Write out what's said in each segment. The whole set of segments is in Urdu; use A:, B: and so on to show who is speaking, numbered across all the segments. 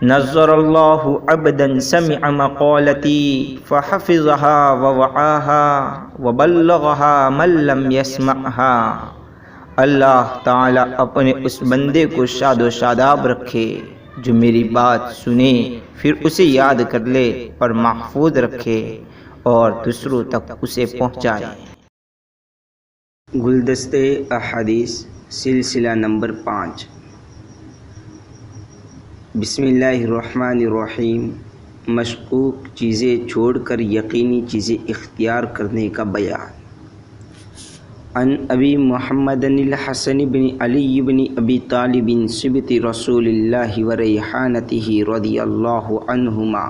A: نظر اللہ عبدا سمع مقالتی فحفظها ووعاها وبلغها من لم يسمعها۔ اللہ تعالی اپنے اس بندے کو شاد و شاداب رکھے جو میری بات سنے پھر اسے یاد کر لے اور محفوظ رکھے اور دوسروں تک اسے پہنچائے۔
B: گلدستہ احادیث سلسلہ نمبر 5۔ بسم اللہ الرحمن الرحیم۔ مشکوک چیزیں چھوڑ کر یقینی چیزیں اختیار کرنے کا بیان۔ عن ابی محمد الحسن بن علی بن ابی طالب صبط رسول اللہ وریحانتہ رضی اللہ عنہما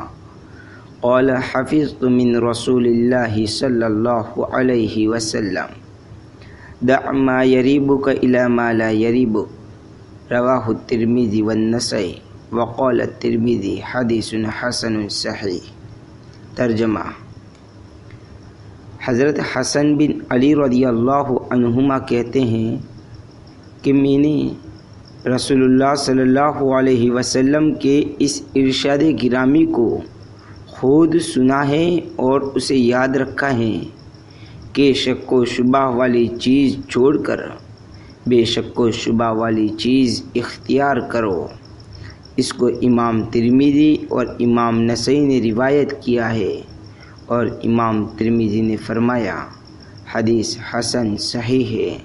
B: قال حفظت من رسول اللہ صلی اللہ علیہ وسلم دع ما یریبک الی ما لا یریبک، رواہ الترمذی والنسائی وقال الترمذی حدیث حسن صحیح۔ ترجمہ: حضرت حسن بن علی رضی اللہ عنہما کہتے ہیں کہ میں نے رسول اللہ صلی اللہ علیہ وسلم کے اس ارشاد گرامی کو خود سنا ہے اور اسے یاد رکھا ہے کہ شک و شبہ والی چیز چھوڑ کر بے شک و شبہ والی چیز اختیار کرو۔ اس کو امام ترمذی اور امام نسائی نے روایت کیا ہے اور امام ترمذی نے فرمایا حدیث حسن صحیح ہے۔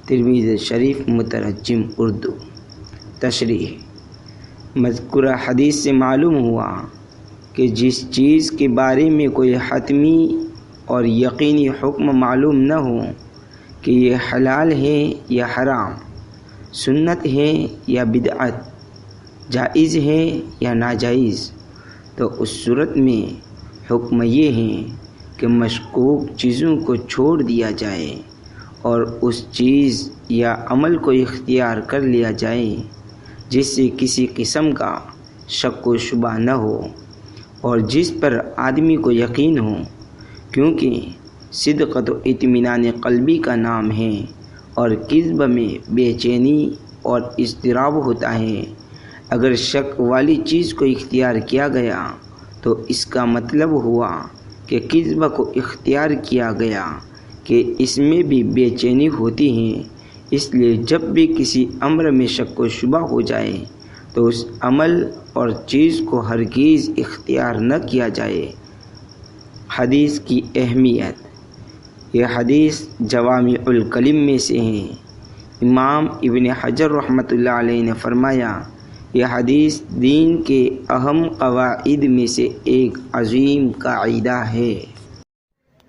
B: ترمذی شریف مترجم اردو۔ تشریح: مذکورہ حدیث سے معلوم ہوا کہ جس چیز کے بارے میں کوئی حتمی اور یقینی حکم معلوم نہ ہو کہ یہ حلال ہے یا حرام، سنت ہے یا بدعت، جائز ہے یا ناجائز، تو اس صورت میں حکم یہ ہے کہ مشکوک چیزوں کو چھوڑ دیا جائے اور اس چیز یا عمل کو اختیار کر لیا جائے جس سے کسی قسم کا شک و شبہ نہ ہو اور جس پر آدمی کو یقین ہو، کیونکہ صدقۃ و اطمینان قلبی کا نام ہے اور کذب میں بے چینی اور اضطراب ہوتا ہے۔ اگر شک والی چیز کو اختیار کیا گیا تو اس کا مطلب ہوا کہ کذب کو اختیار کیا گیا کہ اس میں بھی بے چینی ہوتی ہے، اس لیے جب بھی کسی امر میں شک و شبہ ہو جائے تو اس عمل اور چیز کو ہرگز اختیار نہ کیا جائے۔ حدیث کی اہمیت۔ یہ حدیث جوامع الکلم میں سے ہے۔ امام ابن حجر رحمۃ اللہ علیہ نے فرمایا یہ حدیث دین کے اہم قواعد میں سے ایک عظیم قاعدہ ہے۔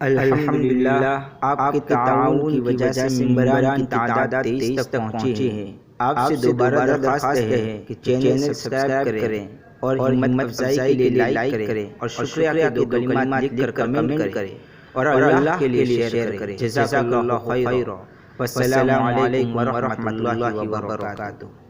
A: الحمدللہ آپ کے تعاون کی وجہ سے ممبران کی تعداد 23 تک پہنچی ہے۔ آپ سے دوبارہ درخواست ہے کہ چینل سبسکرائب کریں اور ہمت افزائی کے لیے لائک کریں اور شکریہ کے دو کلمات لکھ کر کمنٹ کریں اور اللہ کے لیے شیئر کریں۔ جزاک اللہ خیرا۔ والسلام علیکم ورحمۃ اللہ وبرکاتہ۔